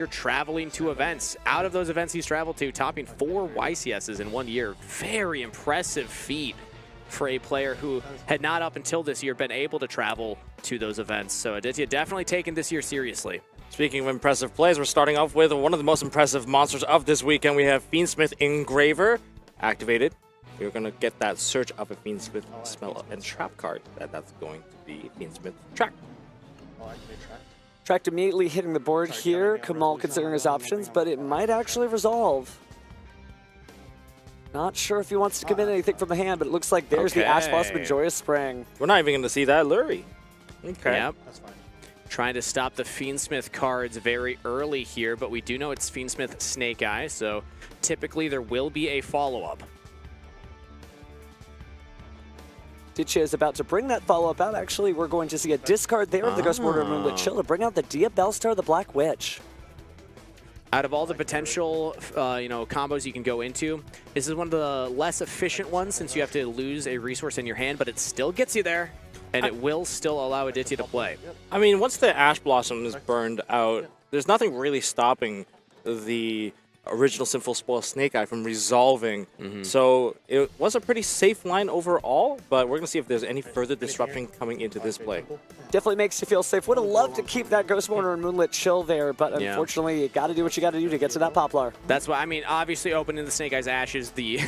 You're traveling to events. Out of those events he's traveled to, topping 4 YCSs in 1 year. Very impressive feat for a player who had not up until this year been able to travel to those events. So Aditya definitely taking this year seriously. Speaking of impressive plays, we're starting off with one of the most impressive monsters of this weekend. We have Fiendsmith Engraver activated. You're going to get that search of a Fiendsmith Smell and Trap card. That's going to be Fiendsmith Track. Tracked immediately hitting the board here. Kamal considering his options, but it might actually resolve. Not sure if he wants to commit anything from the hand, but it looks like there's the Ash Blossom and Joyous Spring. We're not even going to see that Lurie. Okay. Yep. That's fine. Trying to stop the Fiendsmith cards very early here, but we do know it's Fiendsmith Snake Eye, so typically there will be a follow-up. Ditcha is about to bring that follow-up out. Actually, we're going to see a discard there of the Ghost Border Moonlit Chill to bring out the Dia Bellstar, the Black Witch. Out of all the potential, combos you can go into, this is one of the less efficient ones since you have to lose a resource in your hand, but it still gets you there, and it will still allow Aditya to play. I mean, once the Ash Blossom is burned out, there's nothing really stopping the original Sinful Spoil Snake Eye from resolving. So it was a pretty safe line overall, but we're going to see if there's any further disruption coming into this play. Definitely makes you feel safe. Would have loved to keep that Ghost Border and Moonlit Chill there, but unfortunately, you got to do what you got to do to get to that Poplar. That's why, I mean, obviously opening the Snake Eye's Ash is the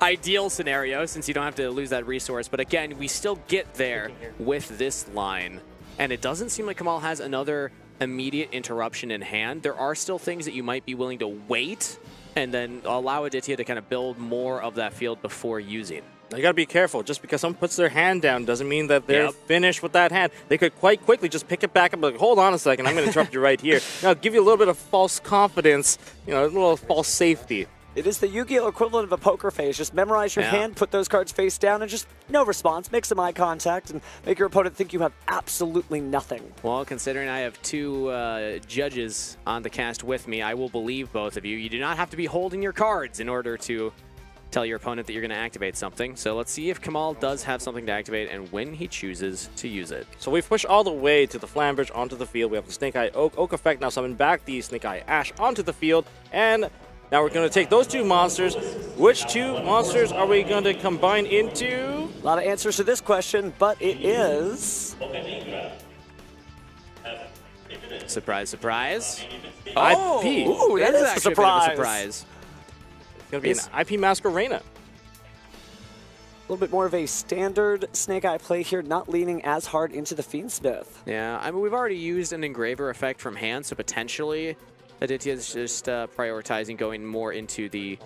ideal scenario since you don't have to lose that resource. But again, we still get there with this line. And it doesn't seem like Kamal has another immediate interruption in hand. There are still things that you might be willing to wait and then allow Aditya to kind of build more of that field before using. Now you got to be careful. Just because someone puts their hand down doesn't mean that they're finished with that hand. They could quite quickly just pick it back up, like, hold on a second, I'm going to interrupt you right here. Now, give you a little bit of false confidence, a little false safety. It is the Yu-Gi-Oh! Equivalent of a poker face. Just memorize your hand, put those cards face down, and just no response. Make some eye contact and make your opponent think you have absolutely nothing. Well, considering I have 2 judges on the cast with me, I will believe both of you. You do not have to be holding your cards in order to tell your opponent that you're going to activate something. So let's see if Kamal does have something to activate and when he chooses to use it. So we've pushed all the way to the Flambridge onto the field. We have the Snake Eye Oak effect. Now summon back the Snake Eye Ash onto the field, and now we're going to take those 2 monsters. Which 2 monsters are we going to combine into? A lot of answers to this question, but it is... Surprise, surprise. IP. Ooh, that is actually a surprise. A bit of a surprise. It's going to be an IP Masquerena. A little bit more of a standard Snake Eye play here, not leaning as hard into the Fiendsmith. Yeah, I mean, we've already used an Engraver effect from hand, so potentially Aditya is just prioritizing going more into the,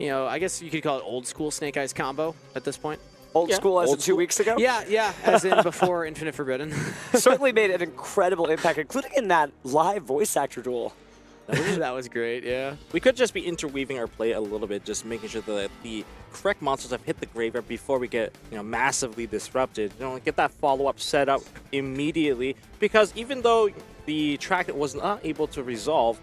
I guess you could call it old school Snake Eyes combo at this point. Old school as in 2 weeks ago? Yeah, as in before Infinite Forbidden. Certainly made an incredible impact, including in that live voice actor duel. That was great, yeah. We could just be interweaving our play a little bit, just making sure that the correct monsters have hit the graveyard before we get massively disrupted. Get that follow-up set up immediately, because even though the track was not able to resolve,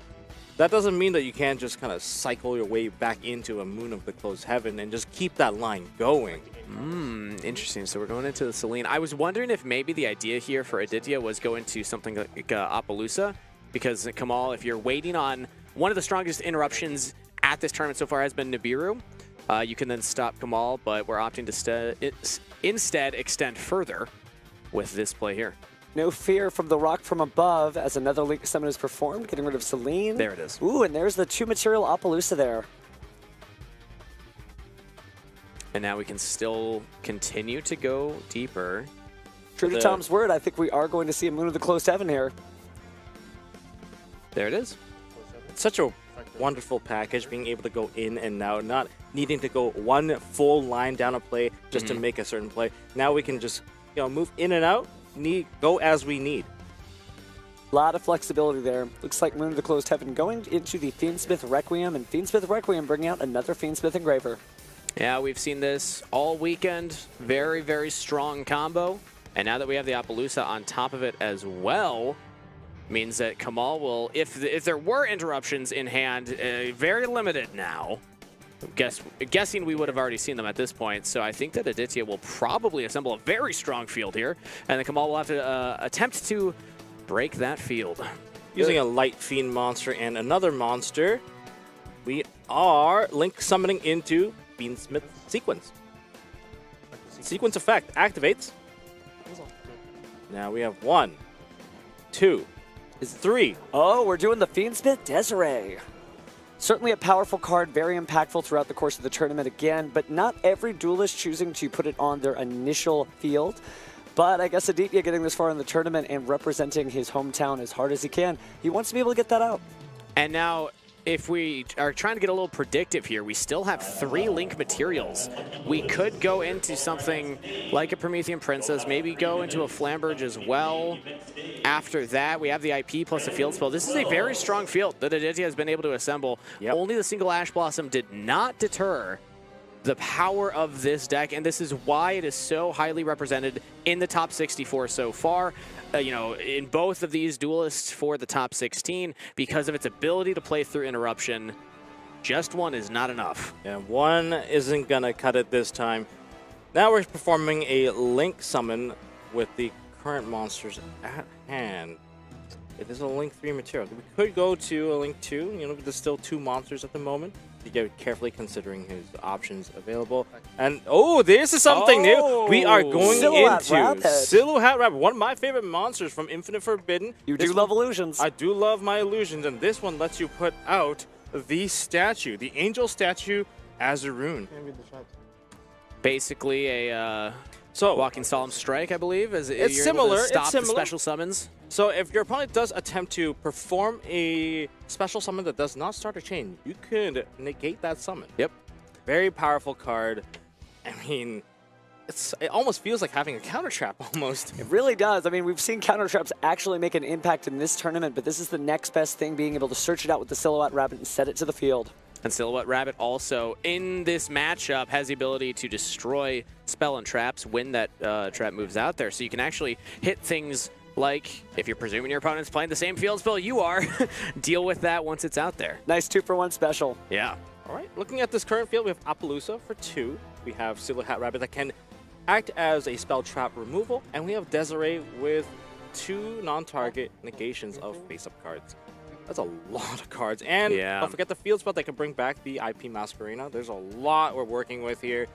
that doesn't mean that you can't just kind of cycle your way back into a Moon of the Closed Heaven and just keep that line going. Interesting. So we're going into the Selene. I was wondering if maybe the idea here for Aditya was go into something like Appaloosa, because Kamal, if you're waiting on one of the strongest interruptions at this tournament so far has been Nibiru, you can then stop Kamal, but we're opting to instead extend further with this play here. No fear from the rock from above as another Link summon is performed, getting rid of Selene. There it is. Ooh, and there's the 2-material Appaloosa there. And now we can still continue to go deeper. True to Tom's word, I think we are going to see a Moon of the Closed Heaven here. There it is. It's such a wonderful package, being able to go in and out, not needing to go one full line down a play just to make a certain play. Now we can just move in and out, go as we need. A lot of flexibility there. Looks like Moon of the Closed Heaven going into the Fiendsmith Requiem, and Fiendsmith Requiem bringing out another Fiendsmith Engraver. Yeah, we've seen this all weekend. Very, very strong combo. And now that we have the Appaloosa on top of it as well, means that Kamal will, if there were interruptions in hand, very limited now. Guessing we would have already seen them at this point, so I think that Aditya will probably assemble a very strong field here, and then Kamal will have to attempt to break that field. Using a light fiend monster and another monster, we are Link summoning into Fiendsmith sequence. Sequence effect activates. Now we have 1, 2, 3. Oh, we're doing the Fiendsmith Desiree. Certainly a powerful card, very impactful throughout the course of the tournament again, but not every duelist choosing to put it on their initial field. But I guess Aditya getting this far in the tournament and representing his hometown as hard as he can, he wants to be able to get that out. And now, if we are trying to get a little predictive here, we still have 3 Link materials. We could go into something like a Promethean Princess, maybe go into a Flamberge as well. After that, we have the IP plus the field spell. This is a very strong field that Aditya has been able to assemble. Yep. Only the single Ash Blossom did not deter the power of this deck, and this is why it is so highly represented in the top 64 so far. You know, in both of these duelists for the top 16, because of its ability to play through interruption. Just 1 is not enough. Yeah, 1 isn't gonna cut it this time. Now we're performing a Link summon with the current monsters at hand. It is a Link 3 material. We could go to a Link 2, you know, there's still 2 monsters at the moment. You get carefully considering his options available. And oh, this is something new. We are going into Silhouette Rabbit, one of my favorite monsters from Infinite Forbidden. You do love illusions. I do love my illusions, and this one lets you put out the statue, the angel statue Azurune. Basically a walking solemn strike, I believe. It's similar. Stop the special summons. So if your opponent does attempt to perform a special summon that does not start a chain, you could negate that summon. Yep. Very powerful card. I mean, it almost feels like having a counter trap almost. It really does. I mean, we've seen counter traps actually make an impact in this tournament, but this is the next best thing, being able to search it out with the Silhouette Rabbit and set it to the field. And Silhouette Rabbit also, in this matchup, has the ability to destroy spell and traps when that trap moves out there. So you can actually hit things like, if you're presuming your opponent's playing the same field spell you are, deal with that once it's out there. Nice 2-for-1 special. Yeah. All right, looking at this current field, we have Appaloosa for 2. We have Silhouette Rabbit that can act as a spell trap removal, and we have Desiree with 2 non-target negations of face-up cards. That's a lot of cards. And don't forget the field spell that can bring back the IP Masquerena. There's a lot we're working with here.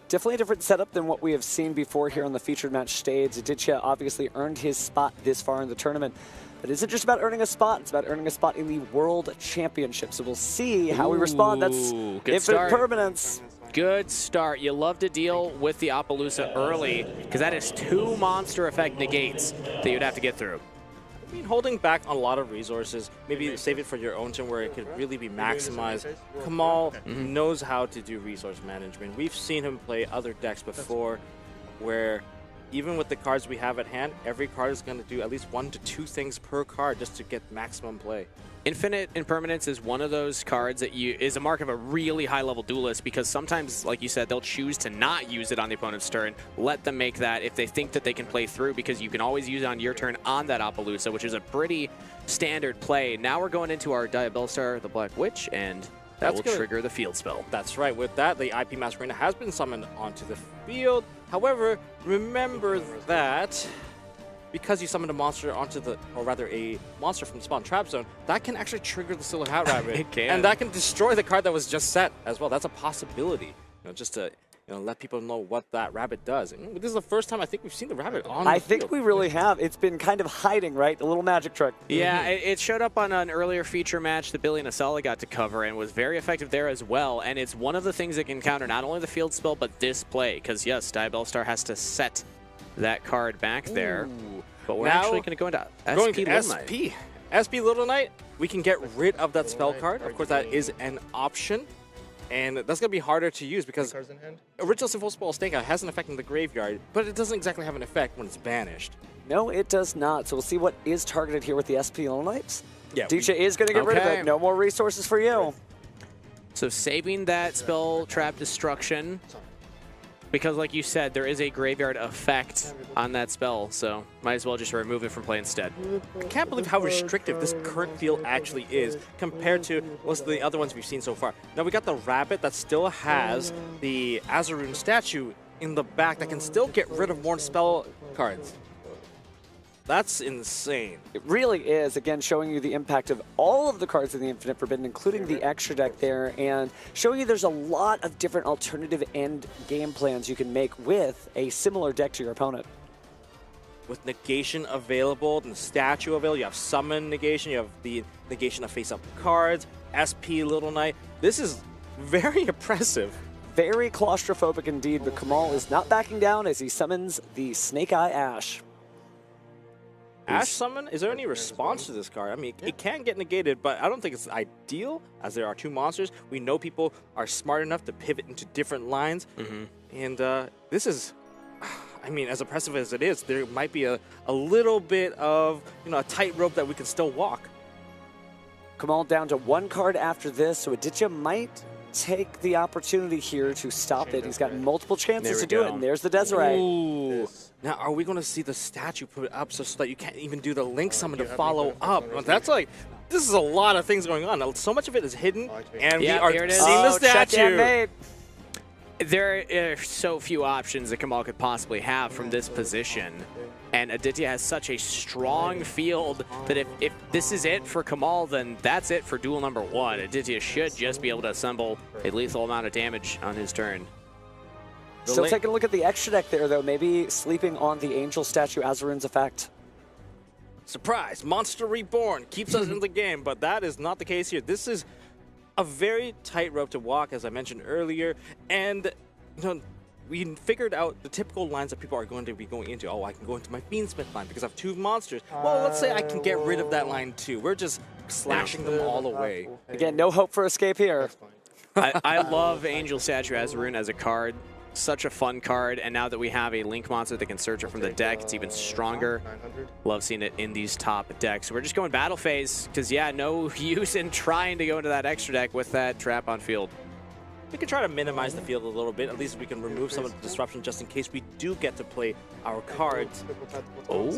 Definitely a different setup than what we have seen before here on the featured match stage. Aditya obviously earned his spot this far in the tournament. But is it just about earning a spot? It's about earning a spot in the World Championship. So we'll see how we respond. That's Infinite Permanence. Good start. You love to deal with the Appaloosa early, because that is 2 monster effect negates that you'd have to get through. I mean, holding back on a lot of resources, maybe save it for your own turn where it could really be maximized. Kamal knows how to do resource management. We've seen him play other decks before where even with the cards we have at hand, every card is going to do at least 1 to 2 things per card just to get maximum play. Infinite Impermanence is one of those cards that is a mark of a really high-level duelist, because sometimes, like you said, they'll choose to not use it on the opponent's turn. Let them make that if they think that they can play through, because you can always use it on your turn on that Appaloosa, which is a pretty standard play. Now we're going into our Diabellstar, the Black Witch, and that will trigger the field spell. That's right. With that, the IP Masquerena has been summoned onto the field. However, remember that because you summoned a monster onto the, or rather a monster from the spawn trap zone, that can actually trigger the Silhouette Rabbit. It can. And that can destroy the card that was just set as well. That's a possibility. You know, just to let people know what that rabbit does. And this is the first time I think we've seen the rabbit on the field. I think we really have. It's been kind of hiding, right? A little magic trick. Yeah, it showed up on an earlier feature match that Billy and Asala got to cover and was very effective there as well. And it's one of the things that can counter not only the field spell, but this play. Because, yes, Diabellstar has to set that card back there. But we're actually going to go into SP Little Knight. SP Little Knight, we can get rid of that spell card. Of course, that is an option. And that's going to be harder to use because Original Sinful Spell Stakeout has an effect in the graveyard, but it doesn't exactly have an effect when it's banished. No, it does not. So we'll see what is targeted here with the SP Little Knights. Yeah, DJ is going to get rid of it. No more resources for you. So saving that spell trap destruction, because like you said, there is a graveyard effect on that spell, so might as well just remove it from play instead. I can't believe how restrictive this current field actually is compared to most of the other ones we've seen so far. Now we got the rabbit that still has the Azurune statue in the back that can still get rid of more spell cards. That's insane. It really is, again, showing you the impact of all of the cards in the Infinite Forbidden, including the extra deck there, and showing you there's a lot of different alternative end game plans you can make with a similar deck to your opponent. With negation available, and the statue available, you have summon negation, you have the negation of face-up cards, SP Little Knight. This is very impressive. Very claustrophobic indeed, but Kamal is not backing down as he summons the Snake Eye Ash. Ash Summon, is there any response to this card? I mean, it can get negated, but I don't think it's ideal, as there are 2 monsters. We know people are smart enough to pivot into different lines, and this is, I mean, as oppressive as it is, there might be a little bit of, a tightrope that we can still walk. Kamal down to 1 card after this, so Aditya might take the opportunity here to stop it. He's got multiple chances to do it, and there's the Desiree. Ooh. Now, are we going to see the statue put it up so that you can't even do the Link Summon to follow up? Well, that's like, this is a lot of things going on. So much of it is hidden, and we are seeing the statue. There are so few options that Kamal could possibly have from this position. And Aditya has such a strong field that if this is it for Kamal, then that's it for duel number 1. Aditya should just be able to assemble a lethal amount of damage on his turn. Still taking a look at the extra deck there, though. Maybe sleeping on the Angel statue Azarun's effect. Surprise! Monster Reborn keeps us in the game, but that is not the case here. This is a very tight rope to walk, as I mentioned earlier, and we figured out the typical lines that people are going to be going into. Oh, I can go into my Fiendsmith line because I have 2 monsters. Well, let's say I can get rid of that line too. We're just slashing them all away. Again, no hope for escape here. I love Angel Statue Azarun as a card. Such a fun card, and now that we have a Link monster that can search it from the deck, it's even stronger. Love seeing it in these top decks. We're just going battle phase, because yeah, no use in trying to go into that extra deck with that trap on field. We can try to minimize the field a little bit. At least we can remove some of the disruption just in case we do get to play our cards. Oh,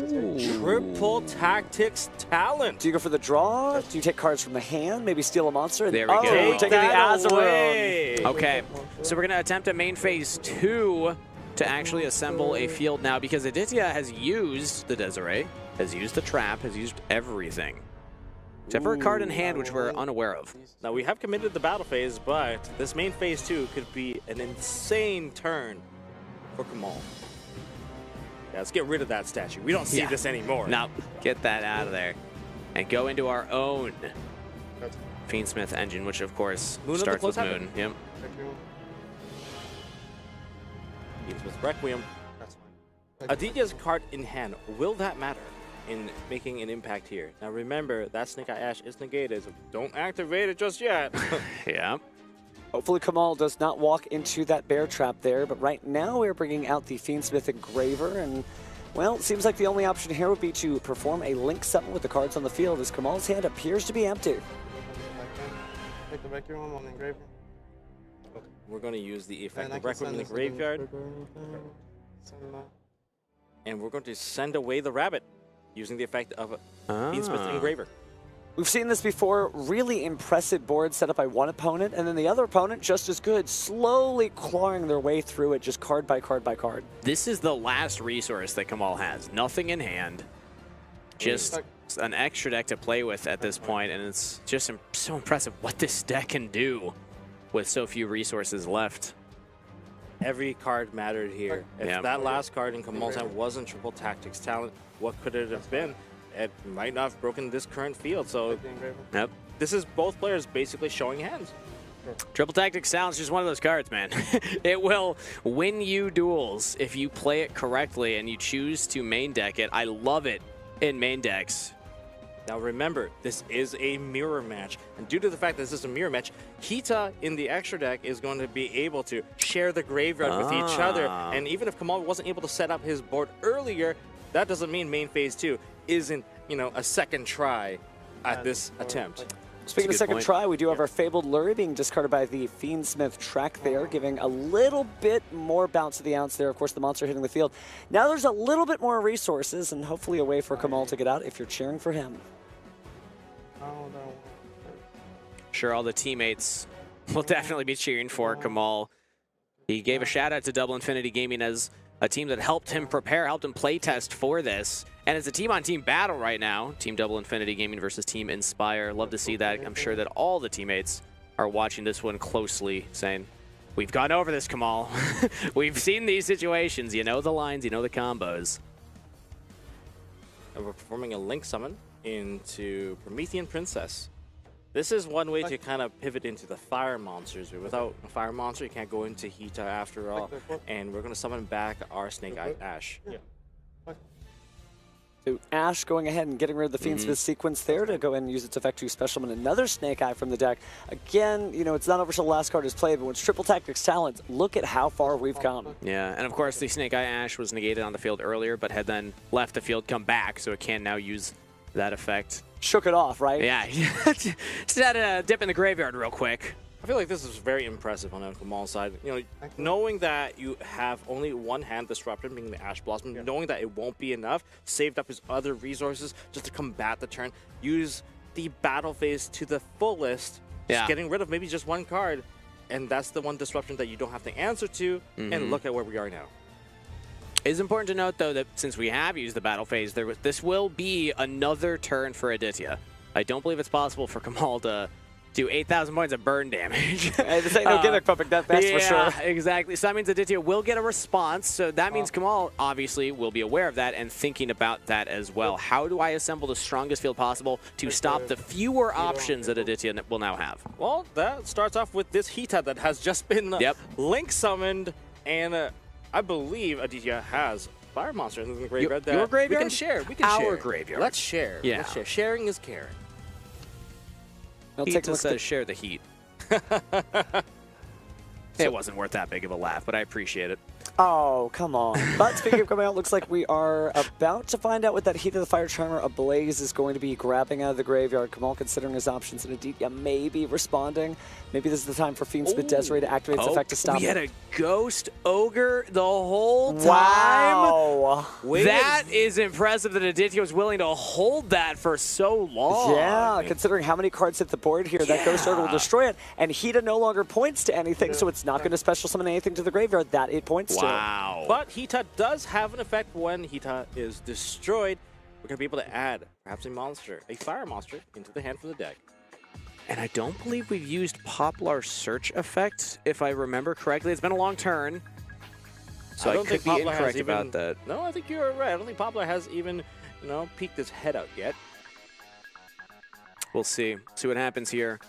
Triple Tactics Talent. Do you go for the draw? Do you take cards from the hand? Maybe steal a monster? There we go. We're taking the Azarun. Okay, so we're going to attempt a main phase 2 to actually assemble a field now, because Aditya has used the Desiree, has used the trap, has used everything. Except for a card in hand, which we're unaware of. Now, we have committed the battle phase, but this main phase 2 could be an insane turn for Kamal. Yeah, let's get rid of that statue. We don't see this anymore. No, get that out of there. And go into our own Fiendsmith engine, which, of course, starts with Moon. Yep. Fiendsmith Requiem. Aditya's card in hand, will that matter in making an impact here? Now remember, that Snake Eye Ash is negated, so don't activate it just yet. Yeah. Hopefully Kamal does not walk into that bear trap there, but right now we're bringing out the Fiendsmith Engraver, and well, it seems like the only option here would be to perform a Link Summon with the cards on the field, as Kamal's hand appears to be empty. We're going to use the effect of Requiem in the graveyard, and we're going to send away the rabbit, using the effect of Fiendsmith Engraver. We've seen this before, really impressive board set up by one opponent, and then the other opponent just as good, slowly clawing their way through it, just card by card by card. This is the last resource that Kamal has. Nothing in hand, just an extra deck to play with at this point, and it's just so impressive what this deck can do with so few resources left. Every card mattered here. If that last card in Kamal's hand wasn't Triple Tactics Talent, what could it have been? It might not have broken this current field. So this is both players basically showing hands. Triple Tactics Talent is just one of those cards, man. It will win you duels if you play it correctly and you choose to main deck it. I love it in main decks. Now remember, this is a mirror match, and due to the fact that this is a mirror match, Kita in the extra deck is going to be able to share the graveyard with each other, and even if Kamal wasn't able to set up his board earlier, that doesn't mean main phase 2 isn't, a second try at this attempt. Speaking of second try, we do have our Fabled Lure being discarded by the Fiendsmith track there, giving a little bit more bounce to the ounce there. Of course, the monster hitting the field. Now there's a little bit more resources and hopefully a way for Kamal to get out if you're cheering for him. Sure, all the teammates will definitely be cheering for Kamal. He gave a shout out to Double Infinity Gaming as a team that helped him prepare, helped him play test for this. And it's a team-on-team battle right now. Team Double Infinity Gaming versus Team Inspire. Love to see that. I'm sure that all the teammates are watching this one closely, saying, we've gone over this, Kamal. We've seen these situations. You know the lines, you know the combos. And we're performing a Link Summon into Promethean Princess. This is one way to kind of pivot into the fire monsters. Without a fire monster, you can't go into Hita after all. And we're going to summon back our Snake Eye Ash. So Ash going ahead and getting rid of the Fiendsmith sequence there to go ahead and use its effect to specialman another Snake Eye from the deck. Again, you know, it's not over till the last card is played, but when it's Triple Tactics Talent, look at how far we've come. Yeah, and of course the Snake Eye Ash was negated on the field earlier, but had then left the field, come back, so it can now use that effect. Shook it off, right? Yeah, just had a dip in the graveyard real quick. I feel like this is very impressive on Kamal's side. You know, knowing that you have only one hand disruption, being the Ash Blossom, knowing that it won't be enough, saved up his other resources just to combat the turn, use the battle phase to the fullest, just getting rid of maybe just one card, and that's the one disruption that you don't have to answer to, and look at where we are now. It's important to note, though, that since we have used the battle phase, this will be another turn for Aditya. I don't believe it's possible for Kamal to do 8,000 points of burn damage. Hey, this ain't no gimmick puppet, that's for sure. Yeah, exactly. So that means Aditya will get a response. So that means Kamal obviously will be aware of that and thinking about that as well. How do I assemble the strongest field possible to stop the fewer options that Aditya will now have? Well, that starts off with this Hita that has just been Link summoned, and I believe Aditya has Fire Monster in the graveyard that your graveyard? we can share. We can share. Our graveyard. Let's share. Yeah. Let's share. Sharing is caring. Hita says share the heat. It wasn't worth that big of a laugh, but I appreciate it. Oh, come on. But speaking of coming out, looks like we are about to find out what that Heat of the Fire Charmer Ablaze is going to be grabbing out of the graveyard. Kamal considering his options, and Aditya maybe responding. Maybe this is the time for Fiendsmith Desiree to activate its effect to stop we it. had a Ghost Ogre the whole time? Wow. That is impressive that Aditya was willing to hold that for so long. Yeah, considering how many cards hit the board here, that Ghost Ogre will destroy it, and Hita no longer points to anything, so it's not going to special summon anything to the graveyard that it points to. Wow. But Hita does have an effect when Hita is destroyed. We're going to be able to add perhaps a monster, a fire monster, into the hand from the deck. And I don't believe we've used Poplar Search effect, if I remember correctly. It's been a long turn, so I could be incorrect about that. No, I think you're right. I don't think Poplar has even, you know, peeked his head out yet. We'll see. See what happens here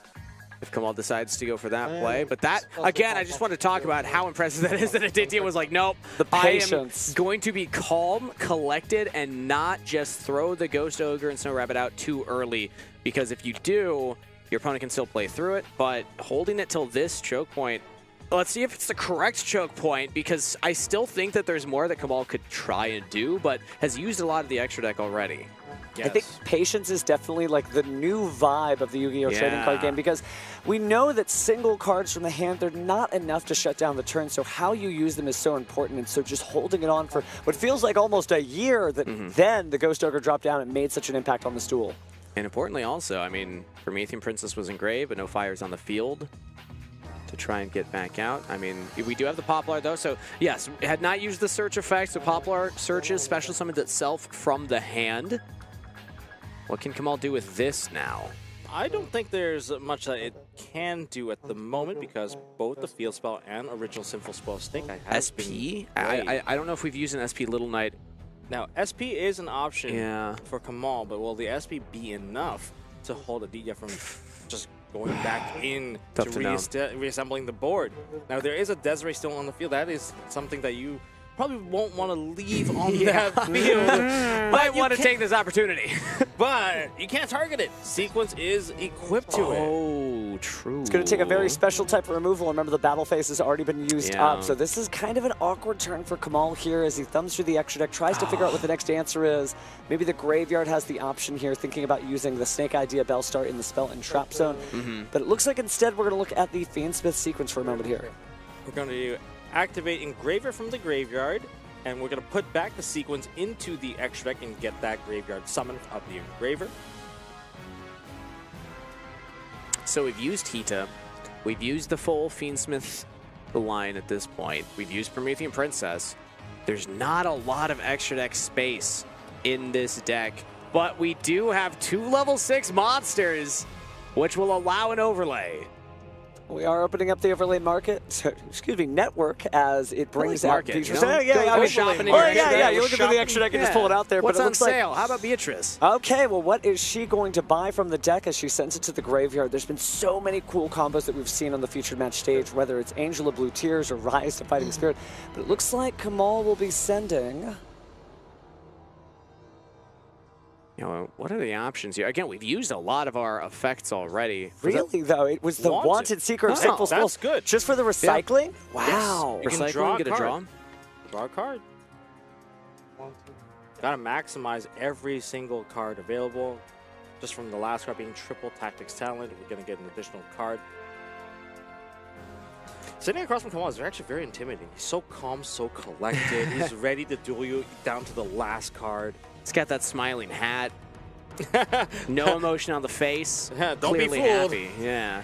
if Kamal decides to go for that play. But that, again, I just want to talk about how impressive that is that Aditya was like, nope, the patience. I am going to be calm, collected, and not just throw the Ghost Ogre and Snow Rabbit out too early. Because if you do, your opponent can still play through it. But holding it till this choke point, let's see if it's the correct choke point, because I still think that there's more that Kamal could try and do, but has used a lot of the extra deck already. Yes. I think patience is definitely like the new vibe of the Yu-Gi-Oh! Trading card game, because we know that single cards from the hand, they're not enough to shut down the turn, so how you use them is so important, and so just holding it on for what feels like almost a year, that then the Ghost Ogre dropped down and made such an impact on this duel. And importantly also, I mean, Promethean Princess was engraved, but no fires on the field to try and get back out. I mean, we do have the Poplar though, so yes, it had not used the search effect, so Poplar searches, special summons itself from the hand. What can Kamal do with this now? I don't think there's much that it can do at the moment, because both the field spell and original Sinful Spell Snake Eye has SP? I don't know if we've used an SP Little Knight. Now, SP is an option for Kamal, but will the SP be enough to hold Aditya from just going back in to reassembling the board? Now, there is a Desiree still on the field. That is something that you probably won't want to leave on that field. Might want to take this opportunity. But you can't target it. Sequence is equipped to it. Oh, true. It's going to take a very special type of removal. Remember, the battle phase has already been used up, so this is kind of an awkward turn for Kamal here as he thumbs through the extra deck, tries to figure out what the next answer is. Maybe the graveyard has the option here, thinking about using the Snake Idea Bellstar in the spell and trap zone. But it looks like instead we're going to look at the Fiendsmith sequence for a moment here. We're going to activate Engraver from the graveyard, and we're going to put back the sequence into the extra deck and get that graveyard summon of the Engraver. So we've used Hita, we've used the full Fiendsmith line at this point, we've used Promethean Princess, there's not a lot of extra deck space in this deck. But we do have 2 level 6 monsters, which will allow an overlay. We are opening up the overlay market, excuse me, network, as it brings out Beatrice. You know? Go shopping in your extra deck. you look at the extra deck and just pull it out there. What's but it on looks sale? Like, How about Beatrice? okay, well, what is she going to buy from the deck as she sends it to the graveyard? There's been so many cool combos that we've seen on the featured match stage, whether it's Angel of Blue Tears or Rise to Fighting Spirit. But it looks like Kamal will be sending... You know, what are the options here? Again, we've used a lot of our effects already. Really, though? It was the Wanted Seeker of Simple Spells. That's good. Just for the recycling? Yeah. Wow. Yes. Recycling, get a draw. Draw a card. Gotta maximize every single card available. Just from the last card being triple tactics talent, we're gonna get an additional card. Sitting across from Kamal is actually very intimidating. He's so calm, so collected. He's ready to duel you down to the last card. He's got that smiling hat. No emotion on the face. Yeah, don't Clearly be fooled. happy. Yeah.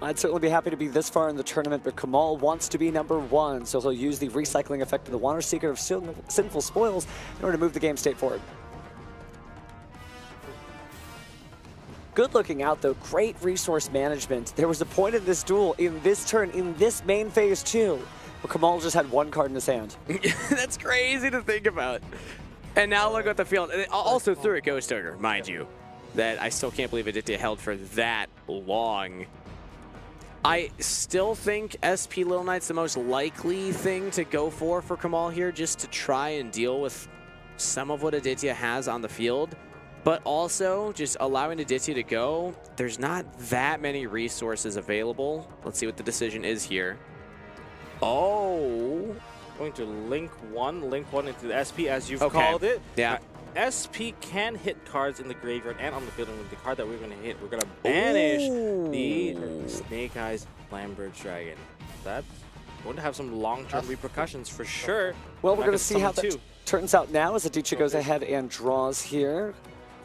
I'd certainly be happy to be this far in the tournament, but Kamal wants to be #1, so he'll use the recycling effect of the Wanted Seeker of Sinful Spoils in order to move the game state forward. Good looking out, though. Great resource management. There was a point in this duel, in this turn, in this main phase 2, where Kamal just had 1 card in his hand. That's crazy to think about. And now look at the field. Also threw a Ghost Ogre, mind you. That I still can't believe Aditya held for that long. I still think SP Little Knight's the most likely thing to go for Kamal here, just to try and deal with some of what Aditya has on the field. But also, just allowing Aditya to go, there's not that many resources available. Let's see what the decision is here. Oh. Going to link one into the SP as you've called it. Yeah. SP can hit cards in the graveyard and on the field, and with the card that we're going to hit, we're going to banish the Snake Eyes Flambird Dragon. That's going to have some long-term repercussions for sure. Well, we're going to see how that turns out now as Aditya goes ahead and draws here.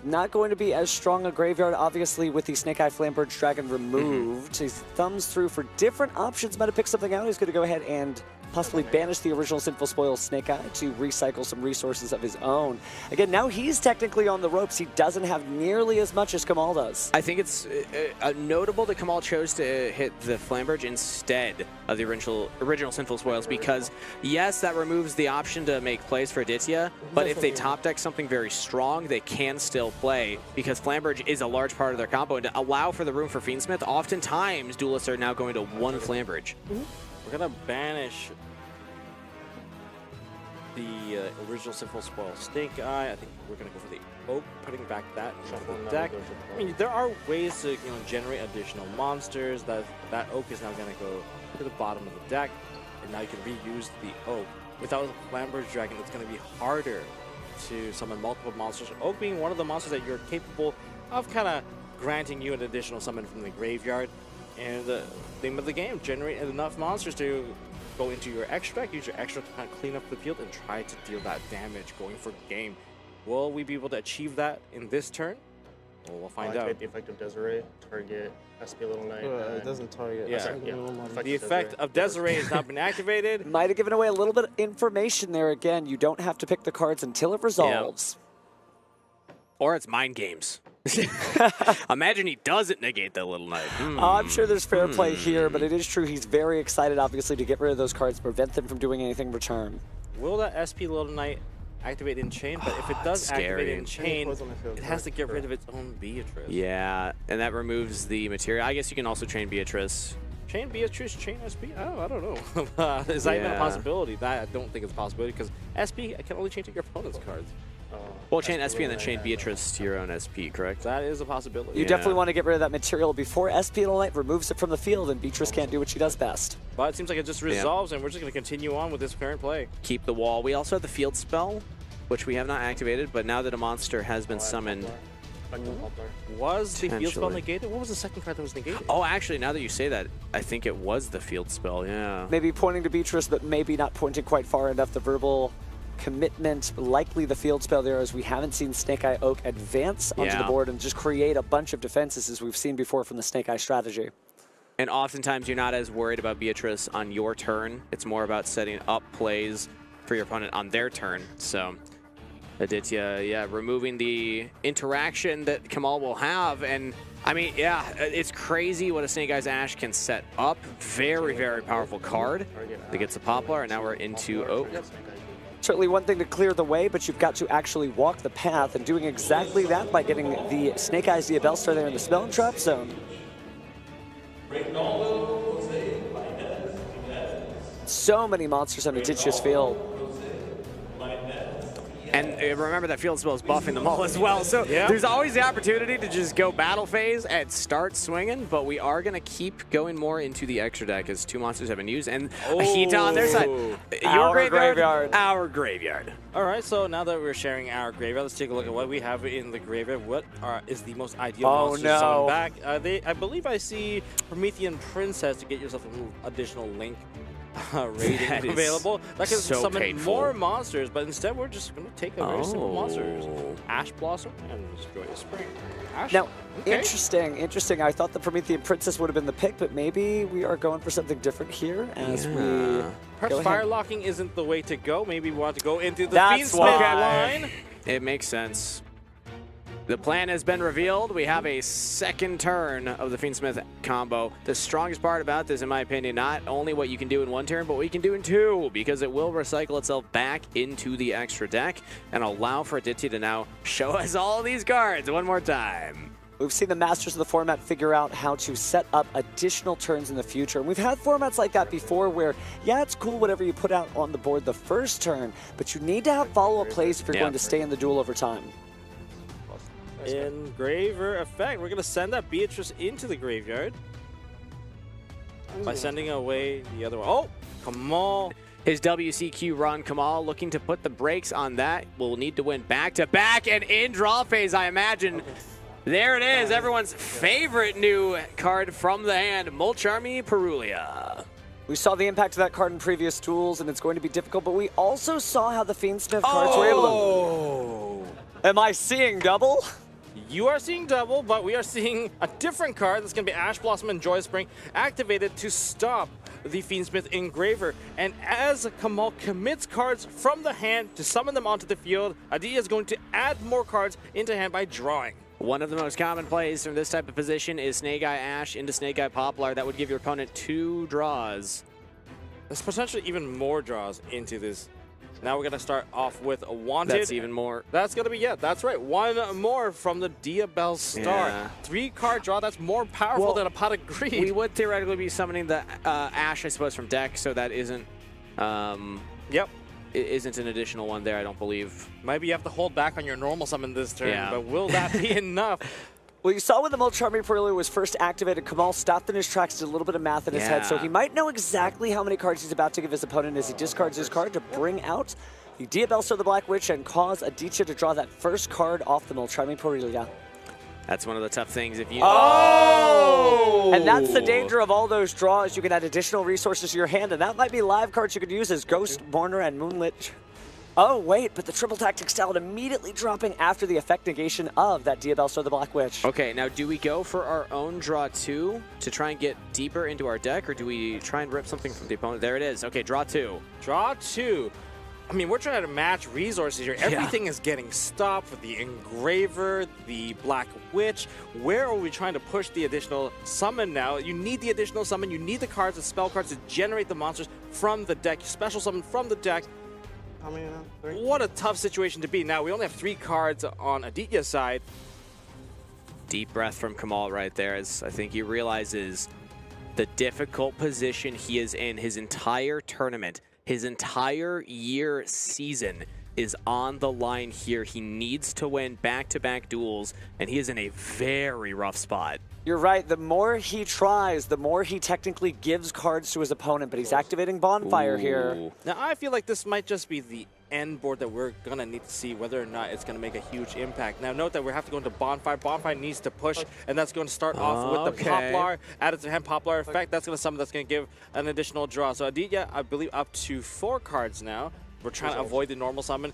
Not going to be as strong a graveyard, obviously, with the Snake Eye Flambird Dragon removed. He thumbs through for different options, might have picked something out. He's going to go ahead and possibly banish the original Sinful Spoils Snake Eye to recycle some resources of his own. Again, now he's technically on the ropes. He doesn't have nearly as much as Kamal does. I think it's notable that Kamal chose to hit the Flambird instead of the original Sinful Spoils because, yes, that removes the option to make plays for Aditya, but if they top deck something very strong, they can still play because Flambird is a large part of their combo. And to allow for the room for Fiendsmith, oftentimes duelists are now going to 1 Flambird. We're going to banish the original Sinful Spoil Snake Eye. I think we're going to go for the Oak, putting back that into the deck. I mean, there are ways to generate additional monsters. That Oak is now going to go to the bottom of the deck, and now you can reuse the Oak. Without the Flambird Dragon, it's going to be harder to summon multiple monsters. Oak being one of the monsters that you're capable of kind of granting you an additional summon from the graveyard. And the name of the game, generate enough monsters to go into your extra deck, use your extra to kind of clean up the field and try to deal that damage going for game. Will we be able to achieve that in this turn? Well, we'll find out. The effect of Desiree, target SP Little Knight. It doesn't target. The effect of Desiree has not been activated. Might have given away a little bit of information there again. You don't have to pick the cards until it resolves. Yep. Or it's mind games. Imagine he doesn't negate the Little Knight. I'm sure there's fair play here, but it is true he's very excited, obviously, to get rid of those cards, prevent them from doing anything in return. Will that SP Little Knight activate in chain? But if it does activate in chain, it has to get rid of its own Beatrice. Yeah, and that removes the material. I guess you can also chain Beatrice. Chain Beatrice, chain SP? Oh, I don't know. Is that even a possibility? That I don't think it's a possibility because SP can only chain to your opponent's cards. Well, chain SP and then chain Beatrice to your own SP, correct? That is a possibility. You definitely want to get rid of that material before SP Little Knight removes it from the field, and Beatrice can't do what she does best. But it seems like it just resolves, and we're just going to continue on with this current play. Keep the wall. We also have the field spell, which we have not activated, but now that a monster has been summoned... Was the field spell negated? What was the second card that was negated? Oh, actually, now that you say that, I think it was the field spell, yeah. Maybe pointing to Beatrice, but maybe not pointing quite far enough. The verbal commitment, likely the field spell there, as we haven't seen Snake Eye Oak advance onto the board and just create a bunch of defenses as we've seen before from the Snake Eye strategy. And oftentimes you're not as worried about Beatrice on your turn. It's more about setting up plays for your opponent on their turn. So Aditya, yeah, removing the interaction that Kamal will have. And I mean, yeah, it's crazy what a Snake Eyes Ash can set up. Very, very powerful card that gets the Poplar, and now we're into Oak. Certainly one thing to clear the way, but you've got to actually walk the path, and doing exactly that by getting the Snake Eyes Diabellstar there in the Spell and Trap Zone. So many monsters on Aditya's field. And remember that field spell is buffing them all as well. So there's always the opportunity to just go battle phase and start swinging, but we are going to keep going more into the extra deck as 2 monsters have been used. And Hita on their side. Your graveyard, our graveyard. All right, so now that we're sharing our graveyard, let's take a look at what we have in the graveyard. What is the most ideal monster to summon back? I believe I see Promethean Princess to get yourself an additional link. Rating available. That can so summon painful. more monsters, but instead we're just going to take a very simple monsters. Ash Blossom and Joyous Spring. Ash. Now, interesting. I thought the Promethean Princess would have been the pick, but maybe we are going for something different here as we perhaps fire locking isn't the way to go. Maybe we want to go into the Fiendsmith line. It makes sense. The plan has been revealed. We have a second turn of the Fiendsmith combo. The strongest part about this, in my opinion, not only what you can do in 1 turn, but what you can do in 2, because it will recycle itself back into the extra deck and allow for Aditya to now show us all these cards one more time. We've seen the masters of the format figure out how to set up additional turns in the future. And we've had formats like that before where, yeah, it's cool whatever you put out on the board the first turn, but you need to have follow-up plays if you're going to stay in the duel over time. Engraver effect. We're going to send that Beatrice into the graveyard by sending away the other one. Oh, Kamal. His WCQ run, Kamal looking to put the brakes on that. Will need to win back-to-back and in draw phase, I imagine. There it is, everyone's favorite new card from the hand, Mulcharmy Perulia. We saw the impact of that card in previous duels, and it's going to be difficult, but we also saw how the Fiendsmith cards were able to... Am I seeing double? You are seeing double, but we are seeing a different card that's going to be Ash Blossom and Joyous Spring activated to stop the Fiendsmith Engraver. And as Kamal commits cards from the hand to summon them onto the field, Aditya is going to add more cards into hand by drawing. One of the most common plays from this type of position is Snake Eye Ash into Snake Eye Poplar. That would give your opponent 2 draws. There's potentially even more draws into this. Now we're going to start off with a Wanted. That's even more. That's going to be, yeah, that's right. 1 more from the Diabellstar. Yeah. 3-card draw, that's more powerful than a Pot of Greed. We would theoretically be summoning the Ash, I suppose, from deck, so that isn't... isn't an additional one there, I don't believe. Maybe you have to hold back on your normal summon this turn, but will that be enough? Well, you saw when the Mulcharmy Perulia was first activated, Kamal stopped in his tracks, did a little bit of math in his head, so he might know exactly how many cards he's about to give his opponent as he discards his card to bring out the Diabellstar the Black Witch and cause Aditya to draw that first card off the Mulcharmy Perulia. That's one of the tough things if you... And that's the danger of all those draws. You can add additional resources to your hand, and that might be live cards you could use as Ghost, Mourner, and Moonlit. Oh, wait, but the triple tactic style immediately dropping after the effect negation of that Diabellstar the Black Witch. Okay, now do we go for our own draw 2 to try and get deeper into our deck, or do we try and rip something from the opponent? There it is. Okay, draw 2. Draw 2. I mean, we're trying to match resources here. Everything is getting stopped with the Engraver, the Black Witch. Where are we trying to push the additional summon now? You need the additional summon. You need the cards, the spell cards to generate the monsters from the deck. Special summon from the deck. What a tough situation to be. Now, we only have 3 cards on Aditya's side. Deep breath from Kamal right there, as I think he realizes the difficult position he is in. His entire tournament, his entire year season is on the line here. He needs to win back-to-back duels, and he is in a very rough spot. You're right. The more he tries, the more he technically gives cards to his opponent, but he's activating Bonfire here. Now, I feel like this might just be the end board that we're going to need to see whether or not it's going to make a huge impact. Now, note that we have to go into Bonfire. Bonfire needs to push, and that's going to start off with the Poplar. Added to hand Poplar effect. That's going to summon, that's going to give an additional draw. So Aditya, I believe, up to 4 cards now. We're trying to avoid the normal summon.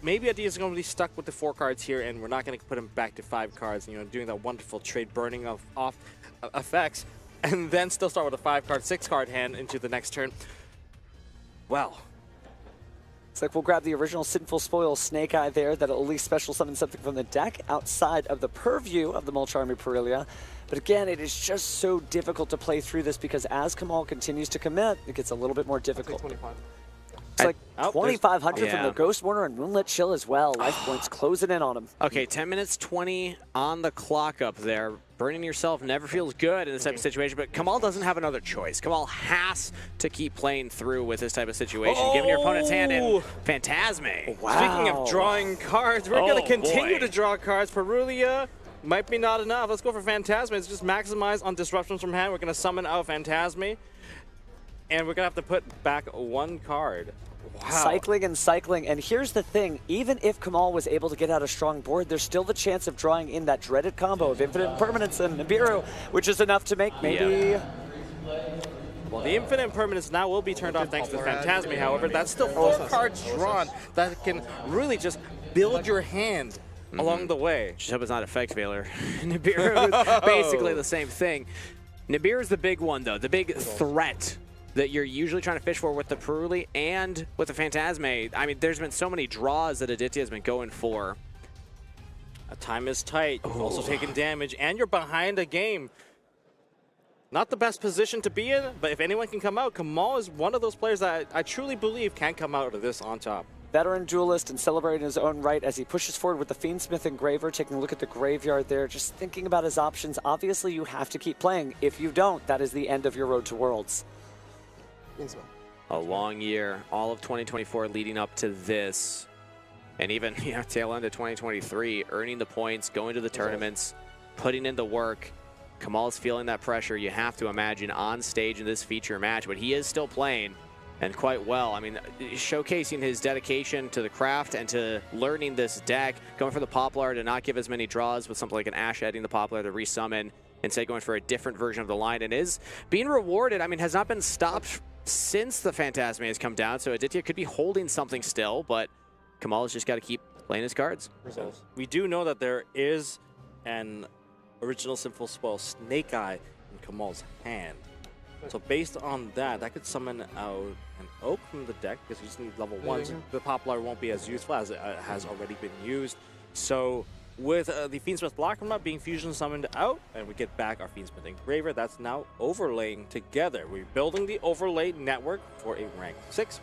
Maybe Aditya's going to be stuck with the 4 cards here, and we're not going to put him back to 5 cards, you know, doing that wonderful trade burning of off effects, and then still start with a 5-card, 6-card hand into the next turn. Well, Looks like we'll grab the original Sinful Spoil Snake Eye there. That'll at least special summon something from the deck outside of the purview of the Mulch Army Perilia. But again, it is just so difficult to play through this because as Kamal continues to commit, it gets a little bit more difficult. 25. It's like Oh, 2,500 from yeah. the Ghost Warner and Moonlit Chill as well. Life points closing in on him. Okay, 10 minutes 20 on the clock up there. Burning yourself never feels good in this type of situation, but Kamal doesn't have another choice. Kamal has to keep playing through with this type of situation, giving your opponent's hand in Phantasme. Wow. Speaking of drawing cards, we're going to continue boy. to draw cards. Perulia might be not enough. Let's go for Phantasme. It's just maximize on disruptions from hand. We're going to summon out Phantasme, and we're going to have to put back one card. Wow. Cycling and cycling, and here's the thing, even if Kamal was able to get out a strong board, there's still the chance of drawing in that dreaded combo of Infinite Impermanence and Nibiru, which is enough to make maybe... Well, the Infinite Impermanence now will be turned off thanks to Phantasme, however. That's still 4 cards drawn that can really just build your hand along the way. Just hope it's not Effect Veiler. Nibiru is basically the same thing. Nibiru is the big one, though, the big threat that you're usually trying to fish for with the Peruli and with the Phantasme. I mean, there's been so many draws that Aditya has been going for. Time is tight. You've also taken damage, and you're behind a game. Not the best position to be in, but if anyone can come out, Kamal is one of those players that I truly believe can come out of this on top. Veteran duelist and celebrating his own right as he pushes forward with the Fiendsmith Engraver, taking a look at the graveyard there, just thinking about his options. Obviously, you have to keep playing. If you don't, that is the end of your road to Worlds. A long year, all of 2024 leading up to this. And even tail end of 2023, earning the points, going to the tournaments, putting in the work. Kamal's feeling that pressure, you have to imagine, on stage in this feature match, but he is still playing, and quite well. I mean, showcasing his dedication to the craft and to learning this deck, going for the Poplar to not give as many draws with something like an Ash adding the Poplar to resummon, instead going for a different version of the line, and is being rewarded. I mean, has not been stopped since the Phantasme has come down, so Aditya could be holding something still, but Kamal has just got to keep playing his cards. We do know that there is an original Sinful Spoil Snake Eye in Kamal's hand. So based on that, that could summon out an Oak from the deck, because you just need level 1, so the Poplar won't be as useful as it has already been used. So with the Fiendsmith Blackmart being fusion summoned out, and we get back our Fiendsmith Engraver, that's now overlaying together. We're building the overlay network for a rank 6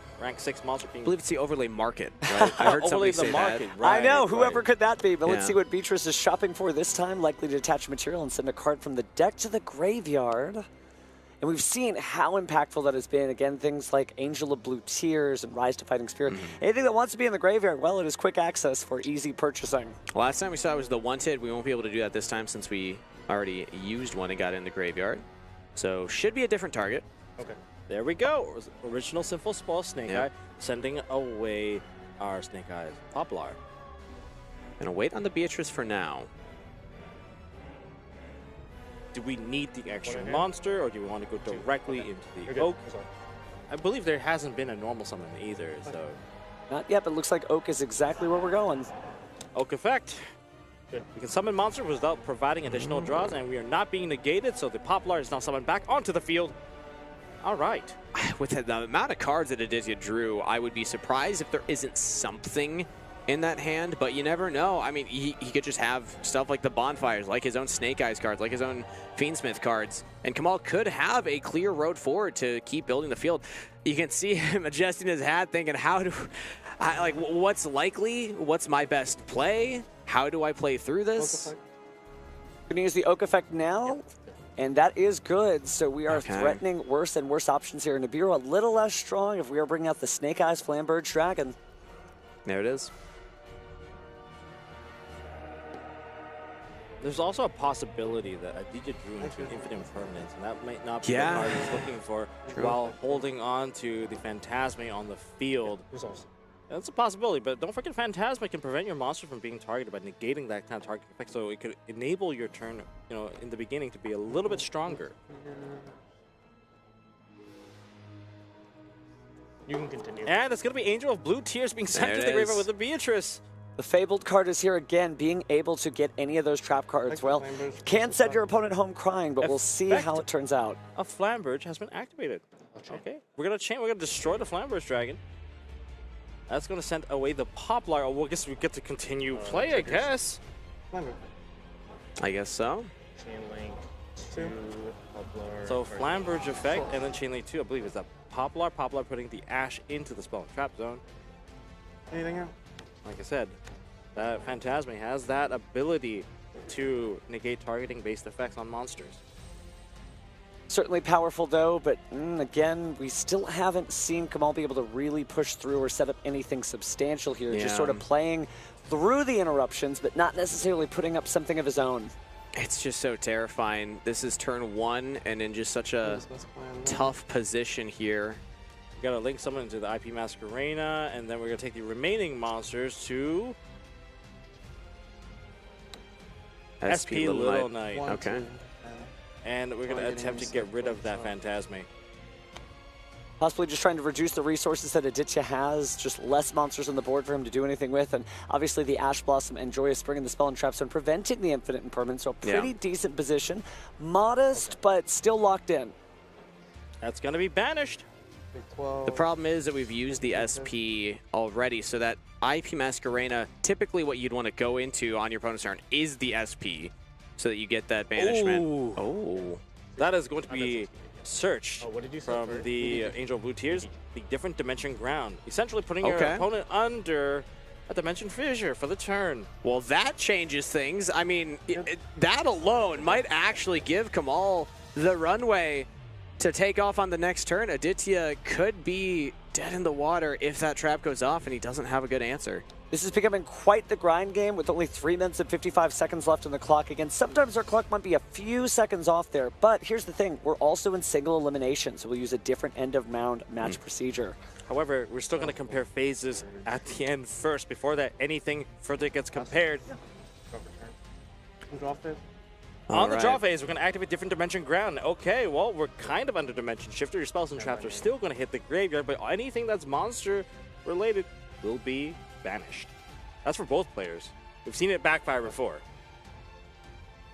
monster being... I believe it's the overlay market, right? I heard overlay somebody the say market, that. right? I know, whoever could that be, but let's Yeah. see what Beatrice is shopping for this time. Likely to attach material and send a card from the deck to the graveyard. And we've seen how impactful that has been. Again, things like Angel of Blue Tears and Rise to Fighting Spirit. Anything that wants to be in the graveyard, well, it is quick access for easy purchasing. Last time we saw it was the Wanted. We won't be able to do that this time since we already used one and got in the graveyard. So should be a different target. Okay. There we go. Original Sinful Spoil Snake Yeah. Eye, sending away our Snake Eye's Poplar. Gonna wait on the Beatrice for now. Do we need the extra Okay. monster, or do we want to go directly into You're the good. Oak? That's all. I believe there hasn't been a normal summon either, so... Not yet, but looks like Oak is exactly where we're going. Oak effect. Good. We can summon monsters without providing additional draws, and we are not being negated, so the Poplar is now summoned back onto the field. All right. With the amount of cards that Aditya drew, I would be surprised if there isn't something in that hand, but you never know. I mean, he could just have stuff like the Bonfires, like his own Snake Eyes cards, like his own Fiendsmith cards, and Kamal could have a clear road forward to keep building the field. You can see him adjusting his hat, thinking, what's likely? What's my best play? How do I play through this? Going to use the Oak effect now, and that is good. So we are Okay. threatening worse and worse options here. Nibiru a little less strong if we are bringing out the Snake Eyes Flamberge Dragon. There it is. There's also a possibility that Aditya drew into an Infinite Impermanence, and that might not be Yeah. the card he's looking for, while holding on to the Phantasme on the field. Results. That's a possibility, but don't forget Phantasma can prevent your monster from being targeted by negating that kind of target effect, so it could enable your turn, in the beginning to be a little bit stronger. You can continue. And it's going to be Angel of Blue Tears being sent There to it the graveyard is. with the Beatrice. The Fabled card is here again, being able to get any of those trap cards. Well, can't send your opponent home crying, but we'll see how it turns out. A Flamberge has been activated. Okay, we're gonna destroy the Flamberge Dragon. That's going to send away the Poplar. Oh, well, I guess we get to continue play, I guess. I guess so. Chain link to Poplar. So Flamberge effect and then Chain Link 2, I believe, is a Poplar. Poplar putting the Ash into the spell and trap zone. Anything else? Like I said, that Phantasme has that ability to negate targeting based effects on monsters. Certainly powerful though, but again, we still haven't seen Kamal be able to really push through or set up anything substantial here. Just sort of playing through the interruptions, but not necessarily putting up something of his own. It's just so terrifying. This is turn 1 and in just such a tough position here. We got to link someone into the IP Masquerena, and then we're going to take the remaining monsters to SP Little Knight. Okay. And we're going to attempt to get rid of that Phantasme. Possibly just trying to reduce the resources that Aditya has, just less monsters on the board for him to do anything with, and obviously the Ash Blossom and Joyous Spring in the Spell and Trap Zone preventing the Infinite Impermanence, so a pretty decent position. Modest, but still locked in. That's going to be banished. The problem is that we've used the SP already, so that IP Masquerena, typically what you'd want to go into on your opponent's turn is the SP, so that you get that banishment. Ooh. Oh. That is going to be searched what did you say from first? the Angel of Blue Tears, the different dimension ground. Essentially putting your opponent under a dimension fissure for the turn. Well, that changes things. I mean, that alone might actually give Kamal the runway to take off on the next turn. Aditya could be dead in the water if that trap goes off and he doesn't have a good answer. This is becoming quite the grind game with only 3 minutes and 55 seconds left on the clock. Again, sometimes our clock might be a few seconds off there, but here's the thing. We're also in single elimination, so we'll use a different end-of-round match procedure. However, we're still going to compare phases at the end first. Before that, anything further gets compared. On the draw phase, we're going to activate different dimension ground. Okay, well, we're kind of under dimension shifter. Your spells and traps are still going to hit the graveyard, but anything that's monster related will be banished. That's for both players. We've seen it backfire before.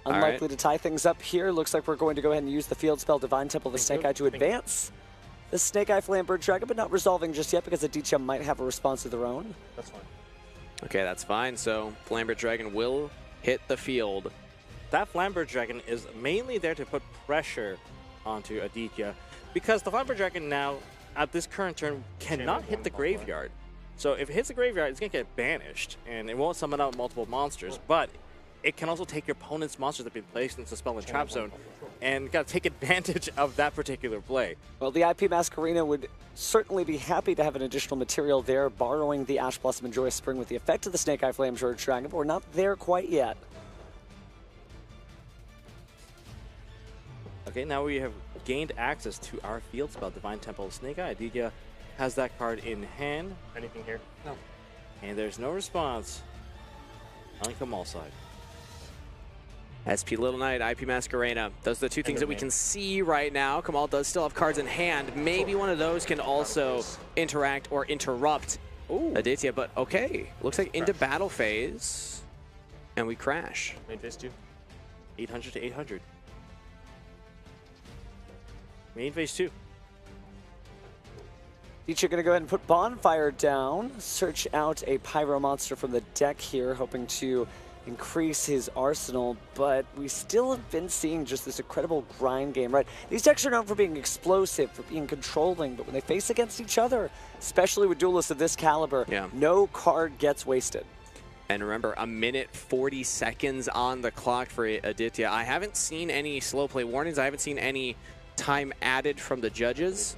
Unlikely to tie things up here. Looks like we're going to go ahead and use the field spell Divine Temple the Snake Eye to advance the Snake Eye Flamberge Dragon, but not resolving just yet because Aditya might have a response of their own. That's fine. Okay, that's fine. So Flamberge Dragon will hit the field. That Flamberge Dragon is mainly there to put pressure onto Aditya, because the Flamberge Dragon now, at this current turn, cannot hit the graveyard. So if it hits the graveyard, it's going to get banished, and it won't summon out multiple monsters, but it can also take your opponent's monsters that have been placed into the spell and trap zone, and got to take advantage of that particular play. Well, the IP Masquerena would certainly be happy to have an additional material there, borrowing the Ash Blossom and Joyous Spring with the effect of the Snake Eye Flamberge Dragon, but we're not there quite yet. Okay, now we have gained access to our field spell, Divine Temple of Snake Eye. Aditya has that card in hand. Anything here? No. And there's no response on Kamal's side. SP Little Knight, IP Masquerena. Those are the two things that we can see right now. Kamal does still have cards in hand. Maybe one of those can also interact or interrupt Aditya, but okay. Looks like into battle phase, and we crash. Made phase 2. 800 to 800. Main phase 2. Aditya going to go ahead and put Bonfire down, search out a Pyro monster from the deck here, hoping to increase his arsenal, but we still have been seeing just this incredible grind game, right? These decks are known for being explosive, for being controlling, but when they face against each other, especially with duelists of this caliber, no card gets wasted. And remember, 1:40 seconds on the clock for Aditya. I haven't seen any slow play warnings. I haven't seen any time added from the judges.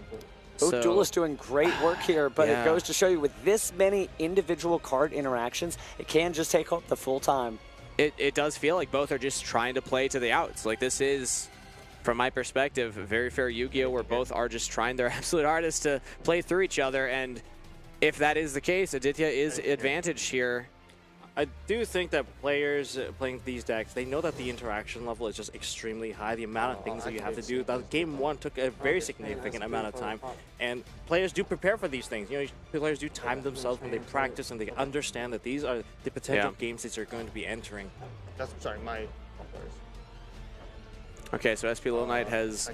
Both duelists doing great work here, but it goes to show you with this many individual card interactions, it can just take up the full time. It does feel like both are just trying to play to the outs. Like, this is, from my perspective, a very fair Yu-Gi-Oh! Where both are just trying their absolute hardest to play through each other. And if that is the case, Aditya is advantaged here. I do think that players playing these decks, they know that the interaction level is just extremely high. The amount of things that you have to do. That game 1 took a very significant amount of time, and players do prepare for these things. You know, players do time themselves when they practice, and they understand that these are the potential game states they're going to be entering. That's, sorry, my... Okay, so SP Little Knight has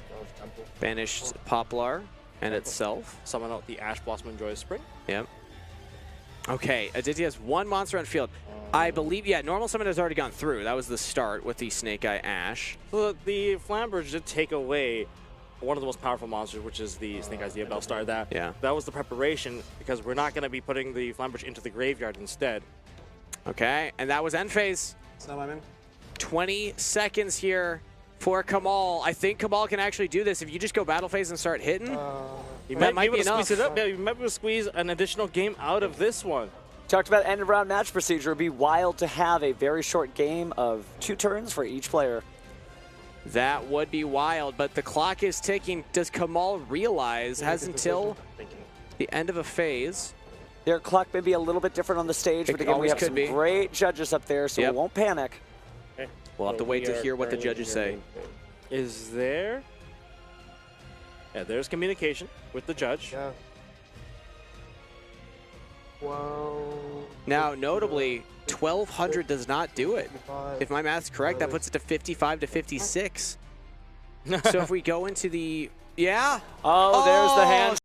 banished Poplar and itself. Summon out the Ash Blossom and Joyous Spring. Yep. Okay, Aditya has 1 monster on field. I believe, yeah, normal summon has already gone through. That was the start with the Snake Eye Ash. So the Flamberge did take away one of the most powerful monsters, which is the Snake Eyes Diabell Star. That was the preparation, because we're not going to be putting the Flamberge into the graveyard instead. Okay, and that was end phase. Snow I'm in. 20 seconds here for Kamal. I think Kamal can actually do this. If you just go battle phase and start hitting, You that might be be able to enough. squeeze it up. Yeah, you might be able to squeeze an additional game out of this one. Talked about end of round match procedure. It'd be wild to have a very short game of 2 turns for each player. That would be wild, but the clock is ticking. Does Kamal realize has until the end of a phase? Their clock may be a little bit different on the stage, but again, we have some great judges up there, so we won't panic. Okay. We'll have to wait to hear what the judges say. Is there? Yeah, there's communication with the judge. Yeah. Well. Now, notably, 1200 does not do it. If my math's correct, that puts it to 55 to 56. So if we go into the, Oh, there's the hand.